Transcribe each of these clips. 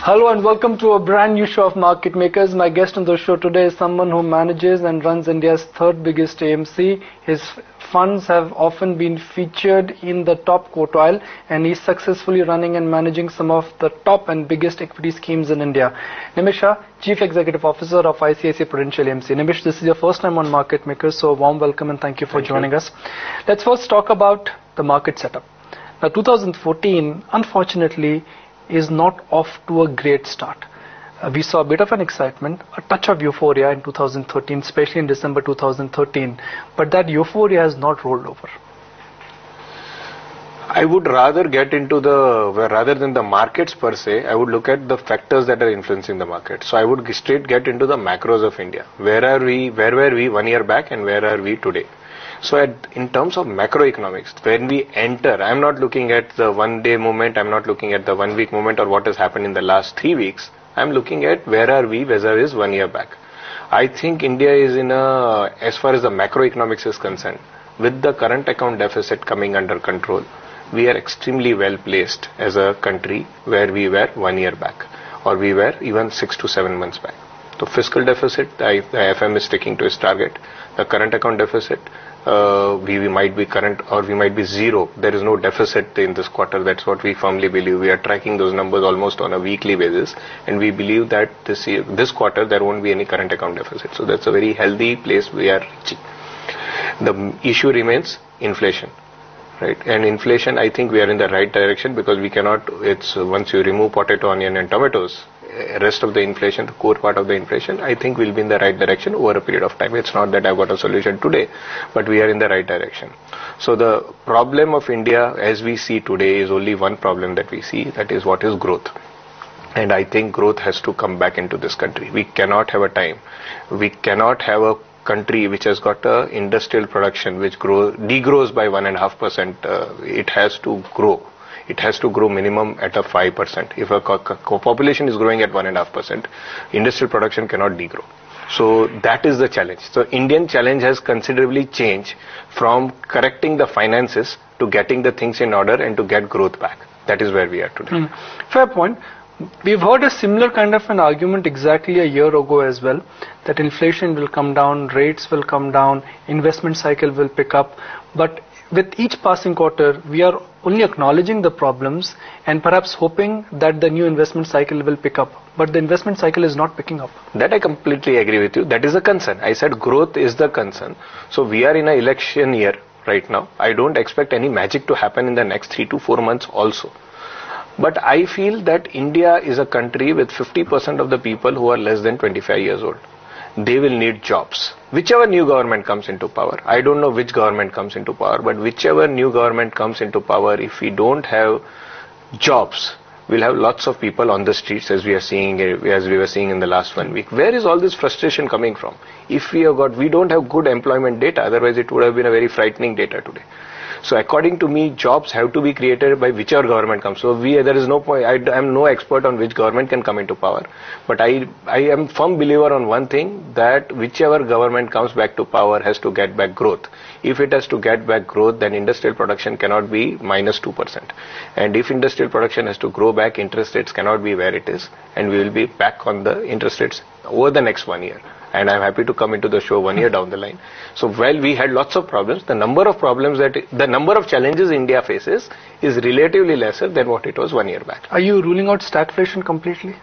Hello and welcome to a brand new show of Market Makers. My guest on the show today is someone who manages and runs India's third biggest AMC. His funds have often been featured in the top quartile, and he's successfully running and managing some of the top and biggest equity schemes in India. Nimesh Shah, Chief Executive Officer of ICICI Prudential AMC. Nimesh, this is your first time on Market Makers, so a warm welcome and thank you for joining us. Let's first talk about the market setup. Now, 2014, unfortunately, is not off to a great start. We saw a bit of an excitement, a touch of euphoria in 2013, especially in December 2013, but that euphoria has not rolled over. I would rather get into rather than the markets per se, I would look at the factors that are influencing the market. So I would straight get into the macros of India. Where were we 1 year back and where are we today? So in terms of macroeconomics, when we enter, I'm not looking at the 1 day movement, I'm not looking at the 1 week movement or what has happened in the last 3 weeks. I'm looking at where are we vis-a-vis 1 year back. I think India is as far as the macroeconomics is concerned, with the current account deficit coming under control, we are extremely well placed as a country where we were 1 year back, or we were even 6 to 7 months back. So fiscal deficit, the FM is sticking to its target. The current account deficit, we might be current or we might be zero. There is no deficit in this quarter. That's what we firmly believe. We are tracking those numbers almost on a weekly basis, and we believe that this quarter there won't be any current account deficit. So that's a very healthy place we are reaching. The issue remains inflation, right? And inflation, I think we are in the right direction because we cannot. It's once you remove potato, onion, and tomatoes, rest of the inflation, the core part of the inflation, I think will be in the right direction over a period of time. It's not that I've got a solution today, but we are in the right direction. So the problem of India as we see today is only one problem that we see, that is what is growth. And I think growth has to come back into this country. We cannot have a time. We cannot have a country which has got a industrial production which degrows by 1.5%. It has to grow. It has to grow minimum at a 5%. If a population is growing at 1.5%, industrial production cannot degrow. So that is the challenge. So Indian challenge has considerably changed from correcting the finances to getting the things in order and to get growth back. That is where we are today. Fair point. We've heard a similar kind of an argument exactly a year ago as well, that inflation will come down, rates will come down, investment cycle will pick up, but with each passing quarter, we are only acknowledging the problems and perhaps hoping that the new investment cycle will pick up. But the investment cycle is not picking up. That I completely agree with you. That is a concern. I said growth is the concern. So we are in an election year right now. I don't expect any magic to happen in the next 3 to 4 months also. But I feel that India is a country with 50% of the people who are less than 25 years old. They will need jobs. Whichever new government comes into power, I don't know which government comes into power, but whichever new government comes into power, if we don't have jobs, we'll have lots of people on the streets as we were seeing in the last 1 week. Where is all this frustration coming from? If we don't have good employment data, otherwise it would have been a very frightening data today. So according to me, jobs have to be created by whichever government comes. So there is no point, I am no expert on which government can come into power. But I am firm believer on one thing, that whichever government comes back to power has to get back growth. If it has to get back growth, then industrial production cannot be minus 2%. And if industrial production has to grow back, interest rates cannot be where it is. And we will be back on the interest rates over the next 1 year. And I'm happy to come into the show 1 year down the line. So while we had lots of problems, the number of challenges India faces is relatively lesser than what it was 1 year back. Are you ruling out stagflation completely?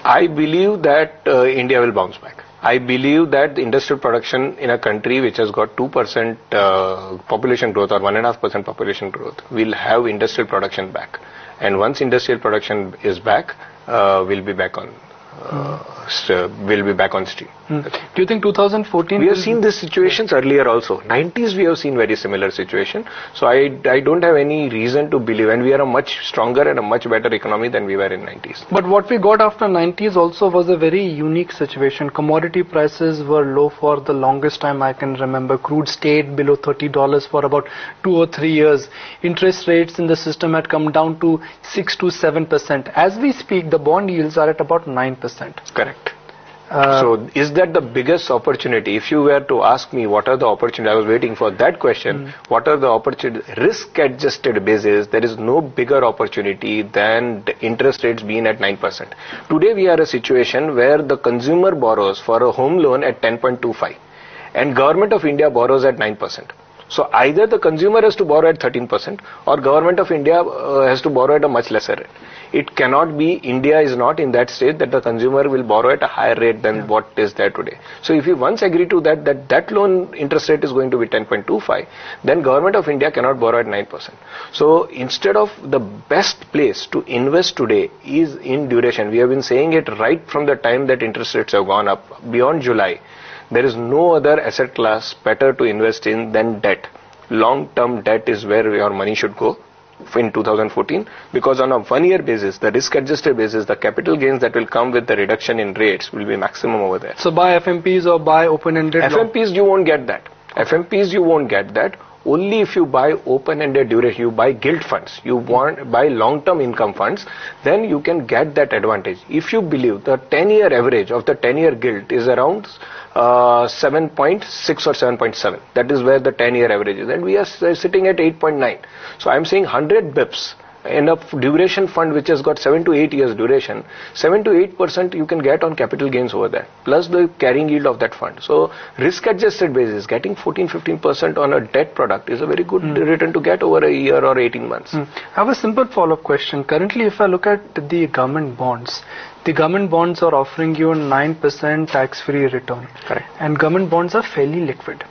I believe that India will bounce back. I believe that the industrial production in a country which has got 2% population growth or 1.5% population growth will have industrial production back. And once industrial production is back, we'll be back on stream. Do you think 2014? We have seen these situations earlier also. 90s we have seen very similar situation. So I don't have any reason to believe, and we are a much stronger and a much better economy than we were in 90s. But what we got after 90s also was a very unique situation. Commodity prices were low for the longest time I can remember. Crude stayed below $30 for about 2 or 3 years. Interest rates in the system had come down to 6 to 7%. As we speak, the bond yields are at about 9%. Correct. So is that the biggest opportunity? If you were to ask me what are the opportunities, I was waiting for that question. What are the opportunities? Risk adjusted basis, there is no bigger opportunity than the interest rates being at 9%. Today we are a situation where the consumer borrows for a home loan at 10.25 and Government of India borrows at 9%. So either the consumer has to borrow at 13% or Government of India has to borrow at a much lesser rate. It cannot be, India is not in that state that the consumer will borrow at a higher rate than what is there today. So if you once agree to that loan interest rate is going to be 10.25, then Government of India cannot borrow at 9%. So instead of, the best place to invest today is in duration. We have been saying it right from the time that interest rates have gone up beyond July. There is no other asset class better to invest in than debt. Long-term debt is where your money should go in 2014, because on a 1 year basis, the risk adjusted basis, the capital gains that will come with the reduction in rates will be maximum over there. So buy FMPs or buy open-ended? FMPs you won't get that. FMPs you won't get that. Only if you buy open-ended duration, you buy gilt funds, you buy long-term income funds, then you can get that advantage. If you believe the 10-year average of the 10-year gilt is around 7.6 or 7.7, that is where the 10-year average is, and we are sitting at 8.9. So I am saying 100 bips in a duration fund which has got 7 to 8 years duration, 7 to 8% you can get on capital gains over there, plus the carrying yield of that fund. So risk adjusted basis, getting 14-15% on a debt product is a very good return to get over a year or 18 months. I have a simple follow-up question. Currently, if I look at the government bonds are offering you a 9% tax-free return. Correct. And government bonds are fairly liquid.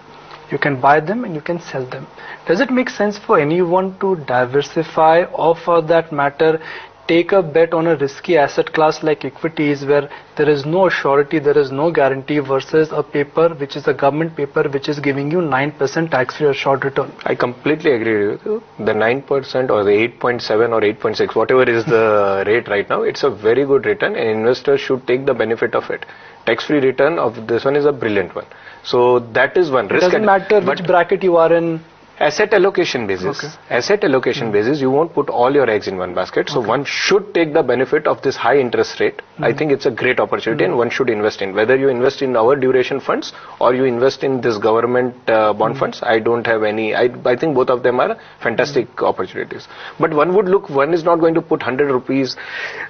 You can buy them and you can sell them. Does it make sense for anyone to diversify, or for that matter, take a bet on a risky asset class like equities where there is no surety, there is no guarantee, versus a paper which is a government paper which is giving you 9% tax-free or short return? I completely agree with you. The 9% or the 8.7 or 8.6, whatever is the rate right now, it's a very good return and investors should take the benefit of it. Tax-free return of this one is a brilliant one. So that is one. It doesn't matter which bracket you are in. Asset allocation basis. Okay. Asset allocation basis, you won't put all your eggs in one basket. So one should take the benefit of this high interest rate. I think it's a great opportunity and one should invest in. Whether you invest in our duration funds or you invest in this government bond funds, I don't have any. I think both of them are fantastic opportunities. But one would look, one is not going to put 100 rupees.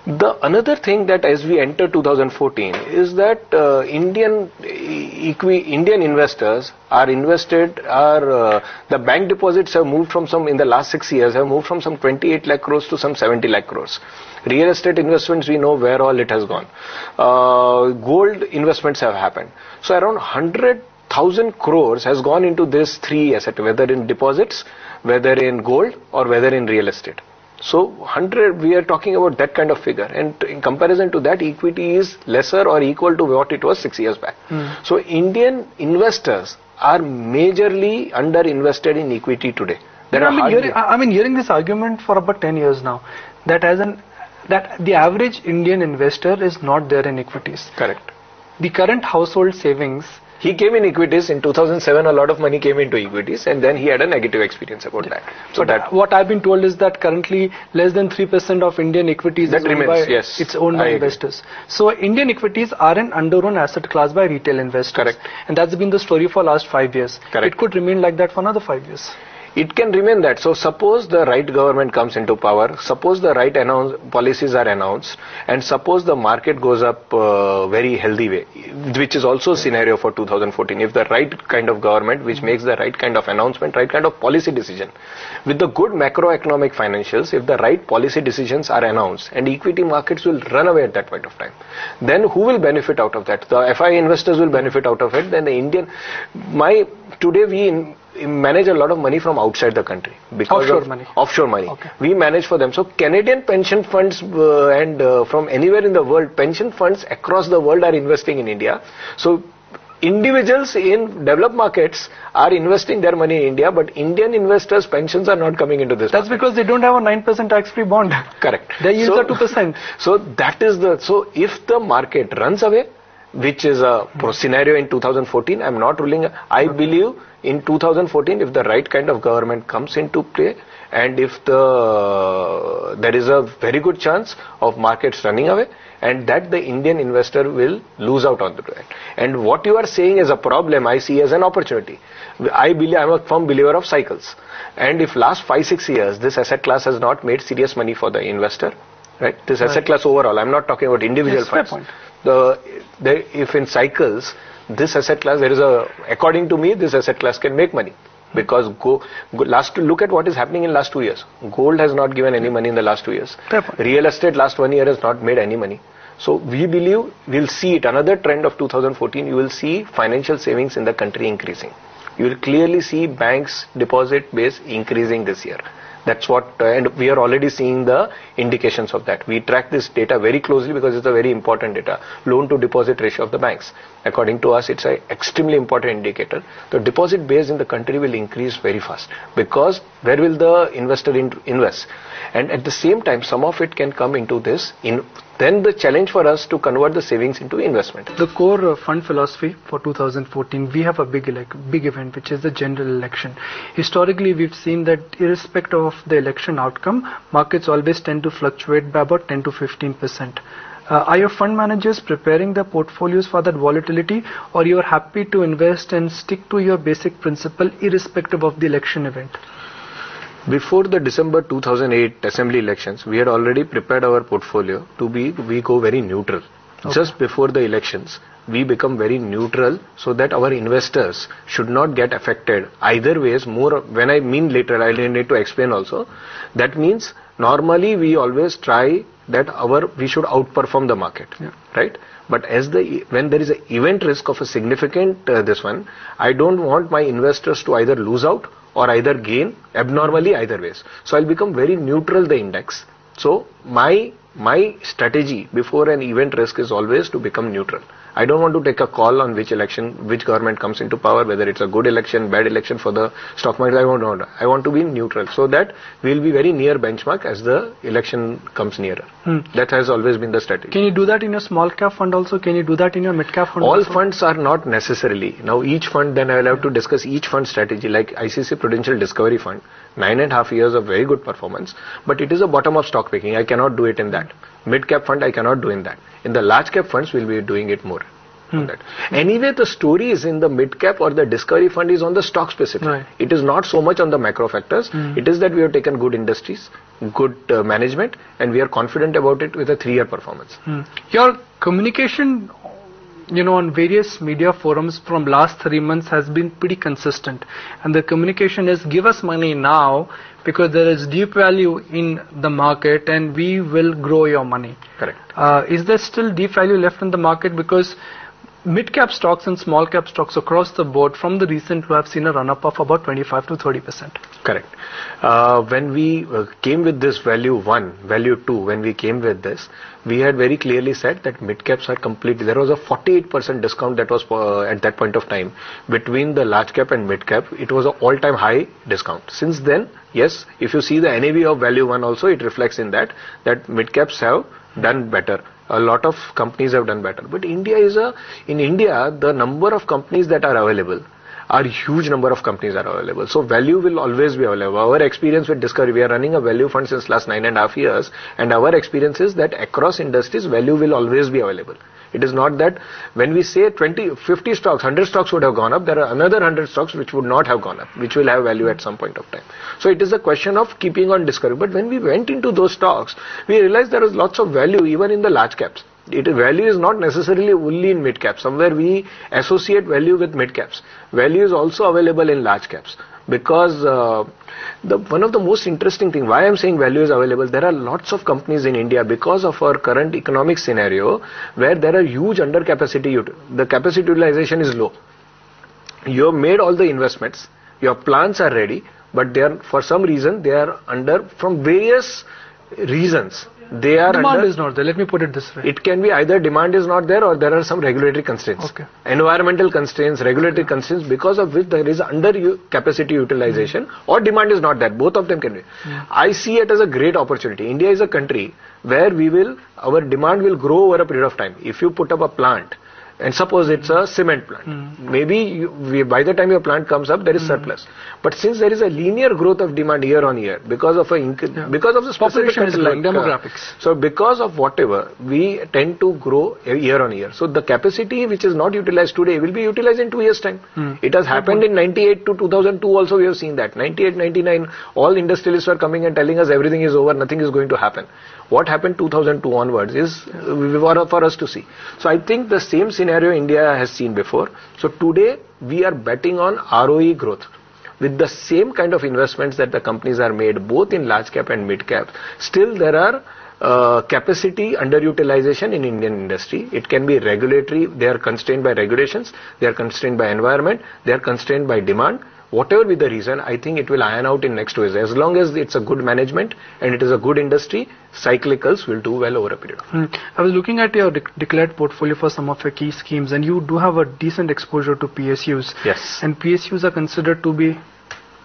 The another thing that as we enter 2014 is that Indian investors are invested, the bank deposits have moved from some, in the last 6 years, have moved from some 28 lakh crores to some 70 lakh crores. Real estate investments, we know where all it has gone. Gold investments have happened. So around 100,000 crores has gone into this three assets, whether in deposits, whether in gold, or whether in real estate. So 100, we are talking about that kind of figure, and in comparison to that, equity is lesser or equal to what it was 6 years back. So Indian investors are majorly under-invested in equity today. I've been hearing this argument for about 10 years now, that the average Indian investor is not there in equities. Correct. The current household savings. He came in equities in 2007, a lot of money came into equities, and then he had a negative experience about that. So but what I've been told is that currently less than 3% of Indian equities is owned by, it's owned by investors. So Indian equities are an under-owned asset class by retail investors. Correct. And that's been the story for last 5 years. Correct. It could remain like that for another 5 years. It can remain that. So suppose the right government comes into power, suppose the right policies are announced, and suppose the market goes up very healthy way, which is also a scenario for 2014. If the right kind of government, which makes the right kind of announcement, right kind of policy decision, with the good macroeconomic financials, if the right policy decisions are announced, and equity markets will run away at that point of time, then who will benefit out of that? The FI investors will benefit out of it. Then the Indian, today we manage a lot of money from outside the country because offshore money. Okay. We manage for them. So Canadian pension funds and from anywhere in the world, pension funds across the world are investing in India. So individuals in developed markets are investing their money in India, but Indian investors' pensions are not coming into this. That's because they don't have a 9% tax-free bond. Correct. Their yields are 2%. So that is so if the market runs away, which is a scenario in 2014. I'm not ruling. I believe in 2014, if the right kind of government comes into play, and if there is a very good chance of markets running away, and that the Indian investor will lose out on that. And what you are saying is a problem, I see as an opportunity. I'm a firm believer of cycles. And if last 5-6 years, this asset class has not made serious money for the investor, right? This asset class overall, I'm not talking about individual funds. Fair point. If in cycles, this asset class, according to me, this asset class can make money. Because look at what is happening in last 2 years. Gold has not given any money in the last 2 years. Real estate last 1 year has not made any money. So we believe we'll see it. Another trend of 2014, you will see financial savings in the country increasing. You will clearly see banks' deposit base increasing this year. That's what, and we are already seeing the indications of that. We track this data very closely because it's a very important data. Loan to deposit ratio of the banks. According to us, it's an extremely important indicator. The deposit base in the country will increase very fast because where will the investor invest? And at the same time, some of it can come into this. Then the challenge for us to convert the savings into investment. The core fund philosophy for 2014, we have a big event, which is the general election. Historically, we've seen that irrespective of the election outcome, markets always tend to fluctuate by about 10 to 15%. Are your fund managers preparing their portfolios for that volatility, or you're happy to invest and stick to your basic principle irrespective of the election event? Before the December 2008 assembly elections, we had already prepared our portfolio we go very neutral. Okay. Just before the elections, we become very neutral so that our investors should not get affected either ways. More, when I mean later, I need to explain also. That means normally we always try that we should outperform the market, right? But when there is an event risk of a significant I don't want my investors to either lose out or either gain abnormally either ways. So I'll become very neutral the index. So my strategy before an event risk is always to become neutral. I don't want to take a call on which government comes into power, whether it's a good election, bad election for the stock market. I want to be neutral so that we'll be very near benchmark as the election comes nearer. That has always been the strategy. Can you do that in your small cap fund also? Can you do that in your mid cap fund All also? Funds are not necessarily. Now each fund, then I will have to discuss each fund strategy, like ICICI Prudential Discovery Fund. 9.5 years of very good performance, but it is a bottom-up stock picking. I cannot do it in that. Mid-cap fund, I cannot do in that. In the large-cap funds, we'll be doing it more. On that. Anyway, the story is in the mid-cap or the discovery fund is on the stock specific. Right. It is not so much on the macro factors. It is that we have taken good industries, good management, and we are confident about it with a 3-year performance. Your communication, on various media forums from last 3 months has been pretty consistent, and the communication is give us money now because there is deep value in the market and we will grow your money. Correct. Is there still deep value left in the market? Because mid-cap stocks and small-cap stocks across the board from the recent we have seen a run-up of about 25 to 30%. Correct. When we came with this value 1, value 2, when we came with this, we had very clearly said that mid-caps are completely, there was a 48% discount that was at that point of time between the large-cap and mid-cap. It was an all-time high discount. Since then, yes, if you see the NAV of value 1 also, it reflects in that mid-caps have done better. A lot of companies have done better. But in India, the number of companies that are available are huge number of companies are available. So value will always be available. Our experience with Discovery, we are running a value fund since last 9.5 years, and our experience is that across industries, value will always be available. It is not that when we say 20, 50 stocks, 100 stocks would have gone up, there are another 100 stocks which would not have gone up, which will have value at some point of time. So it is a question of keeping on Discovery. But when we went into those stocks, we realized there was lots of value even in the large caps. Value is not necessarily only in mid caps. Somewhere we associate value with mid caps. Value is also available in large caps. Because one of the most interesting thing, why I am saying value is available, there are lots of companies in India because of our current economic scenario where there are huge under capacity, the capacity utilization is low. You have made all the investments, your plans are ready, but they are, for some reason, they are under, from various reasons. Demand is not there. Let me put it this way. It can be either demand is not there or there are some regulatory constraints. Okay. Environmental constraints, regulatory constraints, because of which there is under capacity utilization or demand is not there. Both of them can be. I see it as a great opportunity. India is a country where our demand will grow over a period of time. If you put up a plant and suppose it's a cement plant, maybe by the time your plant comes up, there is surplus. But since there is a linear growth of demand year on year because of because of the population is growing, demographics. So because of whatever, we tend to grow year on year. So the capacity which is not utilized today will be utilized in 2 years' time. It has happened in 98 to 2002 also. We have seen that 98, 99, all industrialists were coming and telling us everything is over, nothing is going to happen. What happened 2002 onwards is for us to see. So I think the same scenario India has seen before. So today we are betting on ROE growth. With the same kind of investments that the companies are made both in large cap and mid cap, still there are capacity underutilization in Indian industry. It can be regulatory, they are constrained by regulations, they are constrained by environment, they are constrained by demand. Whatever be the reason, I think it will iron out in next 2 years. As long as it's a good management and it is a good industry, cyclicals will do well over a period of time. I was looking at your declared portfolio for some of your key schemes, and you do have a decent exposure to PSUs. Yes. And PSUs are considered to be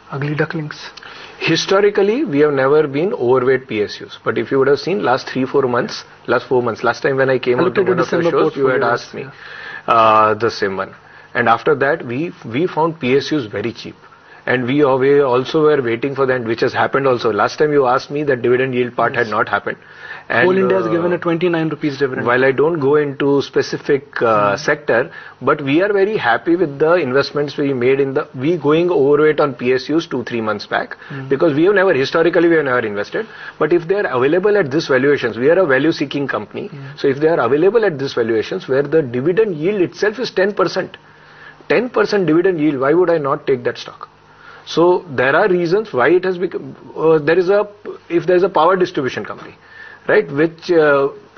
ugly ducklings. Historically, we have never been overweight PSUs. But if you would have seen last 3-4 months, last time when I came out to one of your shows, you had asked me the same one. And after that, we found PSUs very cheap. And we also were waiting for that, which has happened also. Last time you asked me that dividend yield part had not happened. And Whole India has given a 29 rupees dividend. While I don't go into specific sector, but we are very happy with the investments we made we going overweight on PSUs 2-3 months back, because historically we have never invested. But if they are available at this valuations, we are a value seeking company. So if they are available at this valuations where the dividend yield itself is 10%, 10% dividend yield, why would I not take that stock? So there are reasons why it has become, if there is a power distribution company, right,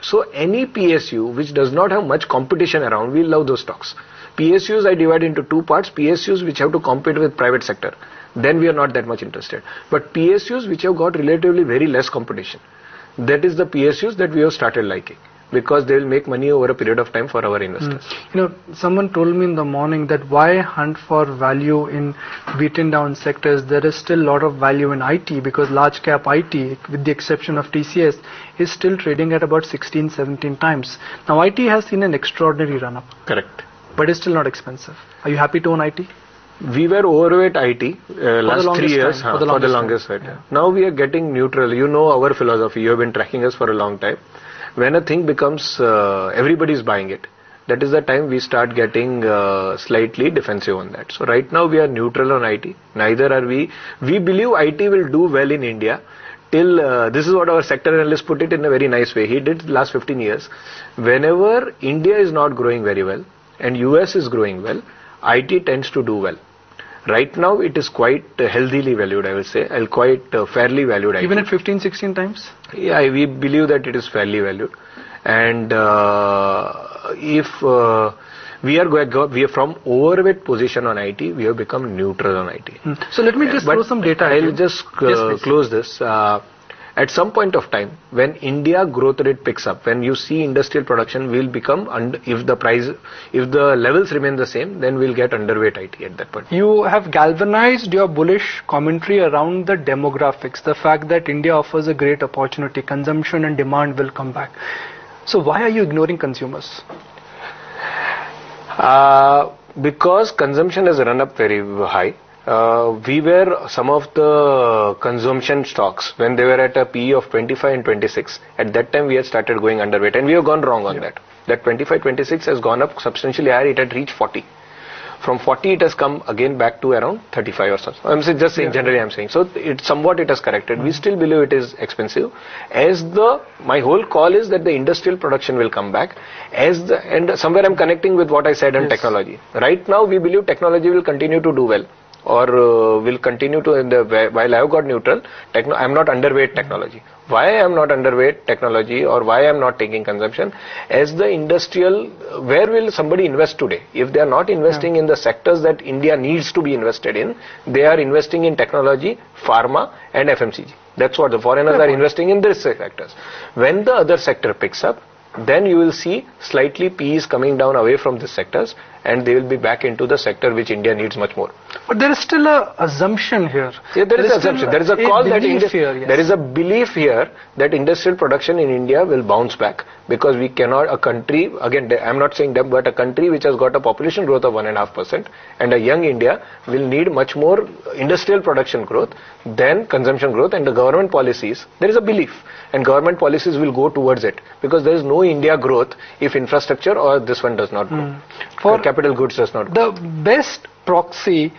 so any PSU which does not have much competition around, we love those stocks. PSUs I divide into 2 parts, PSUs which have to compete with private sector, then we are not that much interested. But PSUs which have got relatively very less competition, that is the PSUs that we have started liking, because they will make money over a period of time for our investors. Someone told me in the morning that why hunt for value in beaten down sectors? There is still a lot of value in IT, because large cap IT, with the exception of TCS, is still trading at about 16-17 times. Now IT has seen an extraordinary run up. Correct. But it's still not expensive. Are you happy to own IT? We were overweight IT last 3 years for the longest time. Yeah. Now we are getting neutral. You know our philosophy. You have been tracking us for a long time. When a thing becomes, everybody is buying it, that is the time we start getting slightly defensive on that. So right now we are neutral on IT. Neither are we believe IT will do well in India till, this is what our sector analyst put it in a very nice way. He did last 15 years. Whenever India is not growing very well and US is growing well, IT tends to do well. Right now it is quite healthily valued, I will say, quite fairly valued. Even at 15-16 times? Yeah, we believe that it is fairly valued. And if we are from overweight position on IT, we have become neutral on IT. So let me just throw some data. I'll just close this. At some point of time, when India growth rate picks up, when you see industrial production will become, if the levels remain the same, then we'll get underweight IT at that point. You have galvanized your bullish commentary around the demographics, the fact that India offers a great opportunity, consumption and demand will come back. So why are you ignoring consumers? Because consumption has run up very high. We were some of the consumption stocks when they were at a PE of 25 and 26. At that time we had started going underweight, and we have gone wrong on that. That 25-26 has gone up substantially higher. It had reached 40. From 40 it has come again back to around 35 or something. I'm just saying generally I'm saying. So it has corrected. We still believe it is expensive. My whole call is that the industrial production will come back. And somewhere I'm connecting with what I said on technology. Right now we believe technology will continue to do well, or will continue to, while I have got neutral, I am not underweight technology. Why I am not underweight technology, or why I am not taking consumption? As the industrial, where will somebody invest today? If they are not investing in the sectors that India needs to be invested in, they are investing in technology, pharma and FMCG. That's what the foreigners are investing in, these sectors. When the other sector picks up, then you will see slightly PEs coming down away from these sectors, and they will be back into the sector which India needs much more. But there is still a assumption here. Yeah, there is an assumption. There is a call that there is a belief here that industrial production in India will bounce back, because we cannot, a country, again I am not saying them, but a country which has got a population growth of 1.5% and a young India will need much more industrial production growth than consumption growth, and the government policies, there is a belief, and government policies will go towards it, because there is no India growth if infrastructure or this one does not grow. For capital goods does not grow. The best proxy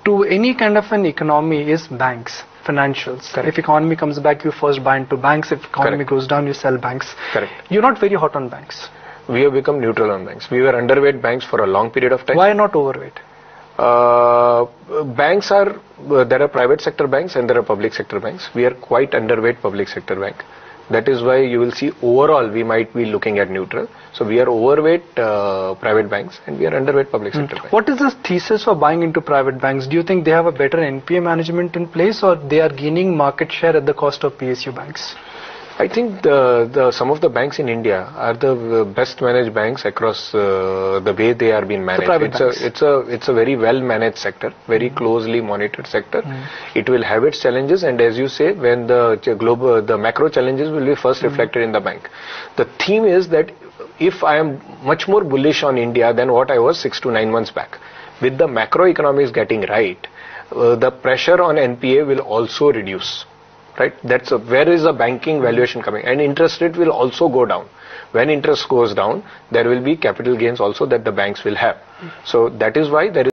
to any kind of an economy is banks, financials. Correct. If economy comes back, you first buy into banks. If economy goes down, you sell banks. Correct. You're not very hot on banks. We have become neutral on banks. We were underweight banks for a long period of time. Why not overweight? Banks are, there are private sector banks and there are public sector banks. We are quite underweight public sector bank. That is why you will see overall we might be looking at neutral. So we are overweight private banks and we are underweight public sector banks. What is the thesis for buying into private banks? Do you think they have a better NPA management in place, or they are gaining market share at the cost of PSU banks? I think some of the banks in India are the best managed banks across the way they are being managed. It's a very well managed sector, very closely monitored sector. It will have its challenges, and as you say, when the macro challenges will be first reflected in the bank. The theme is that if I am much more bullish on India than what I was 6 to 9 months back, with the macroeconomics getting right, the pressure on NPA will also reduce. Right, that's where is the banking valuation coming, and interest rate will also go down. When interest goes down, there will be capital gains also that the banks will have. So that is why there is